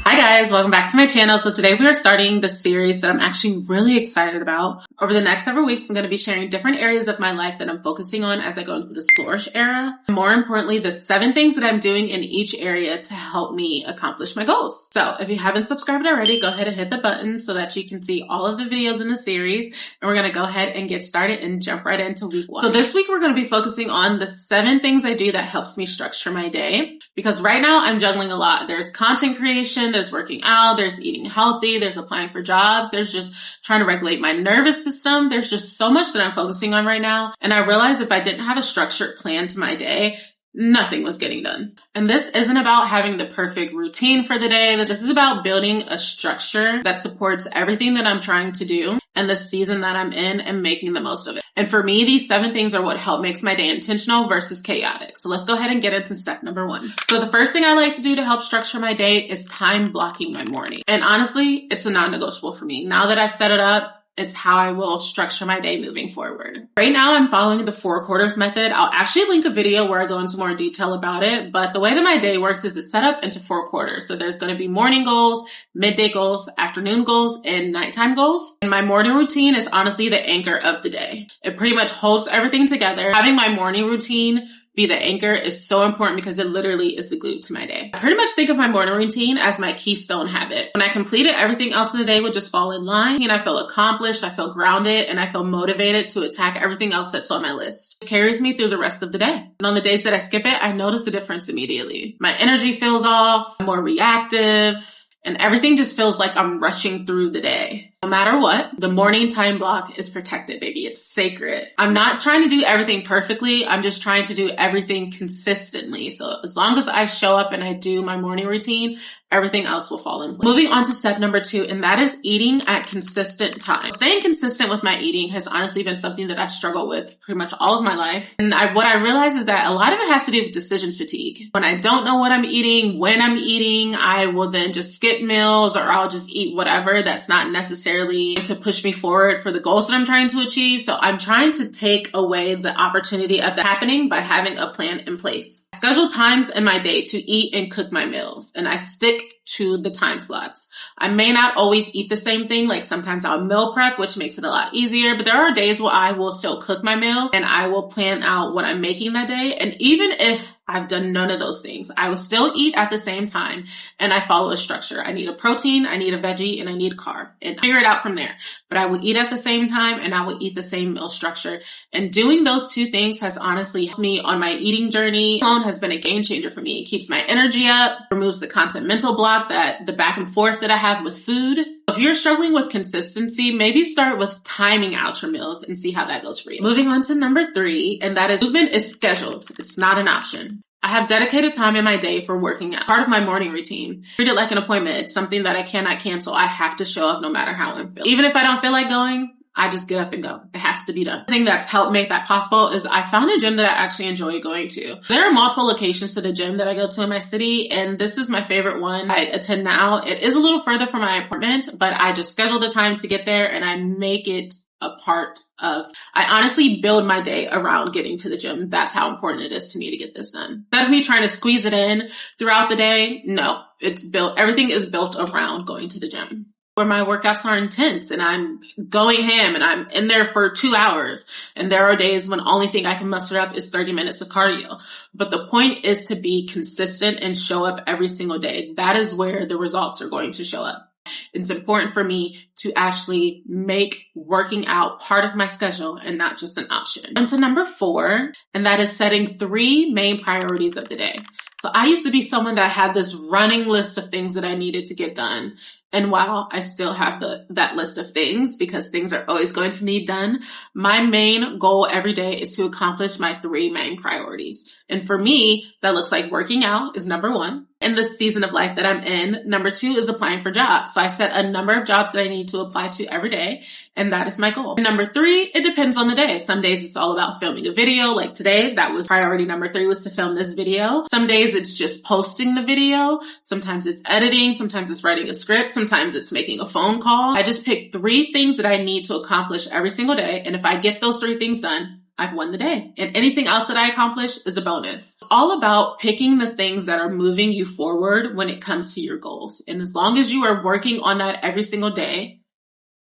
Hi guys, welcome back to my channel. So today we are starting the series that I'm actually really excited about. Over the next several weeks, I'm going to be sharing different areas of my life that I'm focusing on as I go into this flourish era. More importantly, the 7 things that I'm doing in each area to help me accomplish my goals. So if you haven't subscribed already, go ahead and hit the button so that you can see all of the videos in the series. And we're going to go ahead and get started and jump right into week 1. So this week we're going to be focusing on the 7 things I do that helps me structure my day. Because right now I'm juggling a lot. There's content creation, there's working out, there's eating healthy, there's applying for jobs, there's just trying to regulate my nervous system. There's just so much that I'm focusing on right now. And I realized if I didn't have a structured plan to my day, nothing was getting done. And this isn't about having the perfect routine for the day. This is about building a structure that supports everything that I'm trying to do and the season that I'm in and making the most of it. And for me, these 7 things are what help makes my day intentional versus chaotic. So let's go ahead and get into step number 1. So the first thing I like to do to help structure my day is time blocking my morning. And honestly, it's a non-negotiable for me. Now that I've set it up, it's how I will structure my day moving forward. Right now, I'm following the 4 quarters method. I'll actually link a video where I go into more detail about it. But the way that my day works is it's set up into 4 quarters. So there's going to be morning goals, midday goals, afternoon goals, and nighttime goals. And my morning routine is honestly the anchor of the day. It pretty much holds everything together. Having my morning routine be the anchor is so important because it literally is the glue to my day. I pretty much think of my morning routine as my keystone habit. When I complete it, everything else in the day would just fall in line. And I feel accomplished, I feel grounded, and I feel motivated to attack everything else that's on my list. It carries me through the rest of the day. And on the days that I skip it, I notice a difference immediately. My energy feels off, I'm more reactive, and everything just feels like I'm rushing through the day. No matter what, the morning time block is protected, baby. It's sacred. I'm not trying to do everything perfectly. I'm just trying to do everything consistently. So as long as I show up and I do my morning routine, everything else will fall in place. Moving on to step number 2, and that is eating at consistent times. Staying consistent with my eating has honestly been something that I've struggled with pretty much all of my life. And what I realize is that a lot of it has to do with decision fatigue. When I don't know what I'm eating, when I'm eating, I will then just skip meals or I'll just eat whatever that's not necessarily to push me forward for the goals that I'm trying to achieve. So I'm trying to take away the opportunity of that happening by having a plan in place. I schedule times in my day to eat and cook my meals, and I stick to the time slots. I may not always eat the same thing. Like sometimes I'll meal prep, which makes it a lot easier, but there are days where I will still cook my meal and I will plan out what I'm making that day. And even if I've done none of those things, I will still eat at the same time and I follow a structure. I need a protein, I need a veggie, and I need carb, and figure it out from there. But I will eat at the same time and I will eat the same meal structure. And doing those 2 things has honestly helped me on my eating journey. Alone has been a game changer for me. It keeps my energy up, removes the constant mental block, that the back and forth that I have with food. If you're struggling with consistency, maybe start with timing out your meals and see how that goes for you. Moving on to number 3, and that is movement is scheduled. It's not an option. I have dedicated time in my day for working out. Part of my morning routine. Treat it like an appointment. It's something that I cannot cancel. I have to show up no matter how I'm feeling. Even if I don't feel like going, I just get up and go. It has to be done. The thing that's helped make that possible is I found a gym that I actually enjoy going to. There are multiple locations to the gym that I go to in my city, and this is my favorite one I attend now. It is a little further from my apartment, but I just schedule the time to get there and I make it a part of, I honestly build my day around getting to the gym. That's how important it is to me to get this done. Instead of me trying to squeeze it in throughout the day, no, everything is built around going to the gym. Where my workouts are intense and I'm going ham and I'm in there for 2 hours. And there are days when the only thing I can muster up is 30 minutes of cardio. But the point is to be consistent and show up every single day. That is where the results are going to show up. It's important for me to actually make working out part of my schedule and not just an option. And to number 4, and that is setting 3 main priorities of the day. So I used to be someone that had this running list of things that I needed to get done. And while I still have that list of things, because things are always going to need done, my main goal every day is to accomplish my 3 main priorities. And for me, that looks like working out is number 1. In the season of life that I'm in, number 2 is applying for jobs. So I set a number of jobs that I need to apply to every day, and that is my goal. And number 3, it depends on the day. Some days it's all about filming a video. Like today, that was priority number 3 was to film this video. Some days it's just posting the video. Sometimes it's editing. Sometimes it's writing a script. Sometimes it's making a phone call. I just pick 3 things that I need to accomplish every single day. And if I get those 3 things done, I've won the day. And anything else that I accomplish is a bonus. It's all about picking the things that are moving you forward when it comes to your goals. And as long as you are working on that every single day,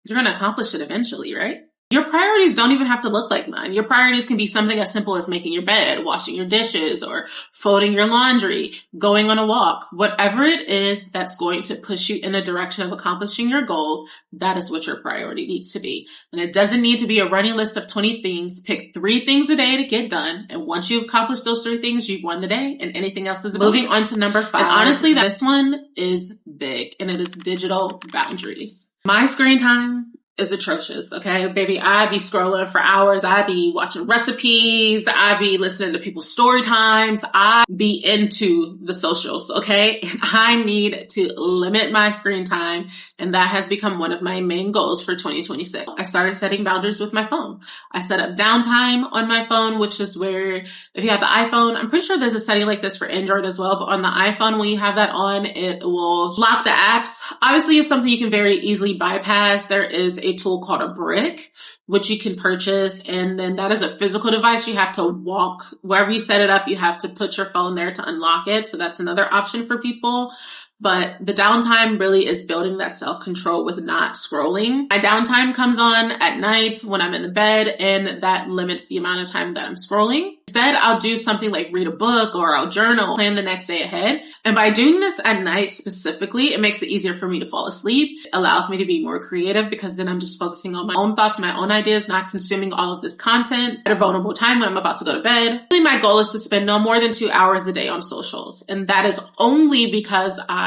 you're going to accomplish it eventually, right? Your priorities don't even have to look like mine. Your priorities can be something as simple as making your bed, washing your dishes, or folding your laundry, going on a walk. Whatever it is that's going to push you in the direction of accomplishing your goals, that is what your priority needs to be. And it doesn't need to be a running list of 20 things. Pick 3 things a day to get done. And once you've accomplished those 3 things, you've won the day, and anything else is a bonus. Moving on to number 5. And honestly, this one is big, and it is digital boundaries. My screen time is atrocious, okay? Baby, I be scrolling for hours. I be watching recipes. I be listening to people's story times. I be into the socials, okay? And I need to limit my screen time. And that has become one of my main goals for 2026. I started setting boundaries with my phone. I set up downtime on my phone, which is where if you have the iPhone, I'm pretty sure there's a setting like this for Android as well. But on the iPhone, when you have that on, it will lock the apps. Obviously, it's something you can very easily bypass. There is a tool called a brick, which you can purchase. And then that is a physical device. You have to walk wherever you set it up. You have to put your phone there to unlock it. So that's another option for people. But the downtime really is building that self-control with not scrolling. My downtime comes on at night when I'm in the bed, and that limits the amount of time that I'm scrolling. Instead, I'll do something like read a book, or I'll journal, plan the next day ahead. And by doing this at night specifically, it makes it easier for me to fall asleep. It allows me to be more creative because then I'm just focusing on my own thoughts, my own ideas, not consuming all of this content at a vulnerable time when I'm about to go to bed. Really, my goal is to spend no more than 2 hours a day on socials. And that is only because I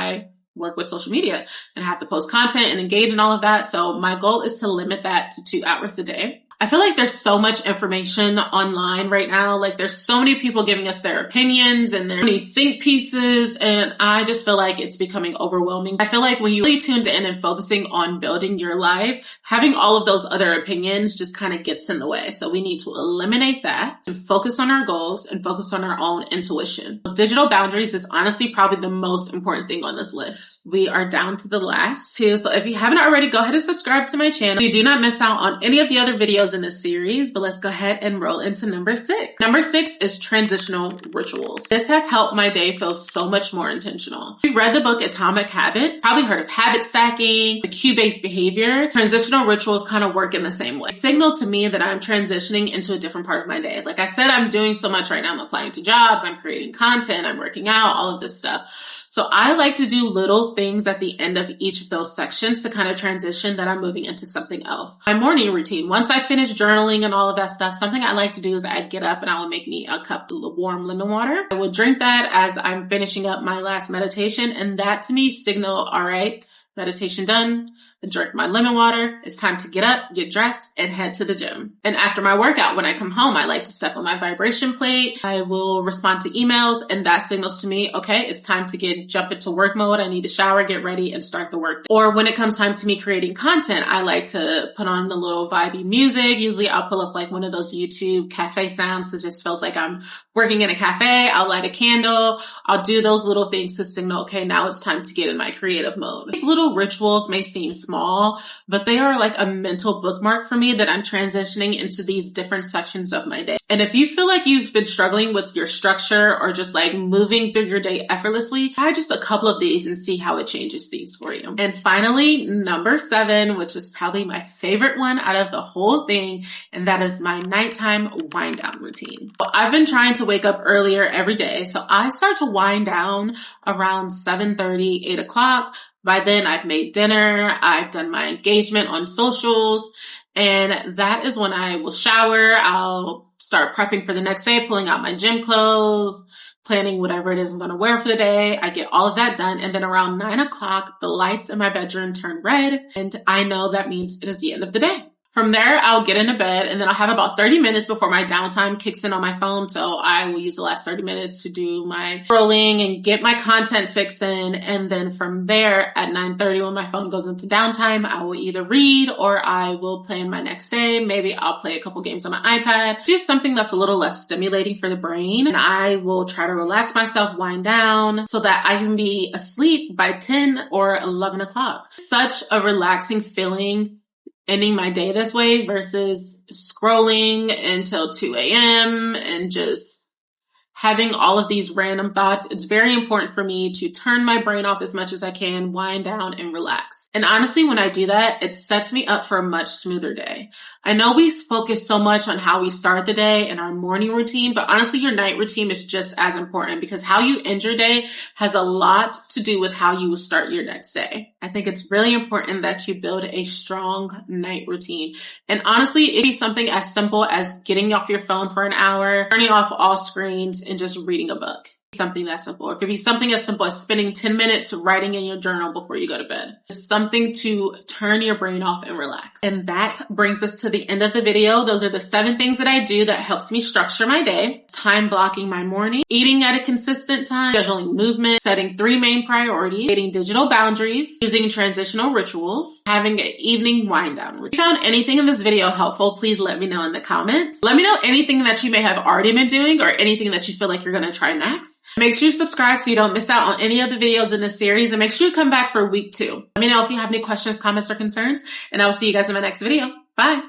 work with social media and have to post content and engage in all of that. So my goal is to limit that to 2 hours a day. I feel like there's so much information online right now. Like there's so many people giving us their opinions and their many think pieces. And I just feel like it's becoming overwhelming. I feel like when you really tuned in and focusing on building your life, having all of those other opinions just kind of gets in the way. So we need to eliminate that and focus on our goals and focus on our own intuition. Digital boundaries is honestly probably the most important thing on this list. We are down to the last 2. So if you haven't already, go ahead and subscribe to my channel. You do not miss out on any of the other videos in this series, but let's go ahead and roll into number 6. Number 6 is transitional rituals. This has helped my day feel so much more intentional. If you've read the book Atomic Habits, probably heard of habit stacking, the cue-based behavior. Transitional rituals kind of work in the same way. Signal to me that I'm transitioning into a different part of my day. Like I said, I'm doing so much right now. I'm applying to jobs, I'm creating content, I'm working out, all of this stuff. So I like to do little things at the end of each of those sections to kind of transition that I'm moving into something else. My morning routine, once I finish journaling and all of that stuff, something I like to do is I get up and I will make me a cup of warm lemon water. I will drink that as I'm finishing up my last meditation. And that to me signal, all right, meditation done. I drink my lemon water. It's time to get up, get dressed, and head to the gym. And after my workout, when I come home, I like to step on my vibration plate. I will respond to emails, and that signals to me, okay, it's time to jump into work mode. I need to shower, get ready, and start the work day. Or when it comes time to me creating content, I like to put on a little vibey music. Usually I'll pull up like one of those YouTube cafe sounds that just feels like I'm working in a cafe. I'll light a candle. I'll do those little things to signal, okay, now it's time to get in my creative mode. These little rituals may seem small, but they are like a mental bookmark for me that I'm transitioning into these different sections of my day. And if you feel like you've been struggling with your structure or just like moving through your day effortlessly, try just a couple of these and see how it changes things for you. And finally, number 7, which is probably my favorite one out of the whole thing, and that is my nighttime wind down routine. I've been trying to wake up earlier every day, so I start to wind down around 7:30, 8 o'clock. By then I've made dinner, I've done my engagement on socials, and that is when I will shower. I'll start prepping for the next day, pulling out my gym clothes, planning whatever it is I'm going to wear for the day. I get all of that done. And then around 9 o'clock, the lights in my bedroom turn red, and I know that means it is the end of the day. From there, I'll get into bed, and then I'll have about 30 minutes before my downtime kicks in on my phone. So I will use the last 30 minutes to do my scrolling and get my content fix in. And then from there at 9:30, when my phone goes into downtime, I will either read or I will plan my next day. Maybe I'll play a couple games on my iPad, do something that's a little less stimulating for the brain. And I will try to relax myself, wind down so that I can be asleep by 10 or 11 o'clock. Such a relaxing feeling ending my day this way versus scrolling until 2 a.m. and just having all of these random thoughts. It's very important for me to turn my brain off as much as I can, wind down and relax. And honestly, when I do that, it sets me up for a much smoother day. I know we focus so much on how we start the day and our morning routine, but honestly, your night routine is just as important because how you end your day has a lot to do with how you will start your next day. I think it's really important that you build a strong night routine. And honestly, it'd be something as simple as getting off your phone for an hour, turning off all screens, and just reading a book. Something that simple. It could be something as simple as spending 10 minutes writing in your journal before you go to bed. Something to turn your brain off and relax. And that brings us to the end of the video. Those are the 7 things that I do that helps me structure my day. Time blocking my morning, eating at a consistent time, scheduling movement, setting 3 main priorities, creating digital boundaries, using transitional rituals, having an evening wind down. If you found anything in this video helpful, please let me know in the comments. Let me know anything that you may have already been doing or anything that you feel like you're going to try next. Make sure you subscribe so you don't miss out on any of the videos in this series, and make sure you come back for week 2. Let me know if you have any questions, comments, or concerns, and I will see you guys in my next video. Bye.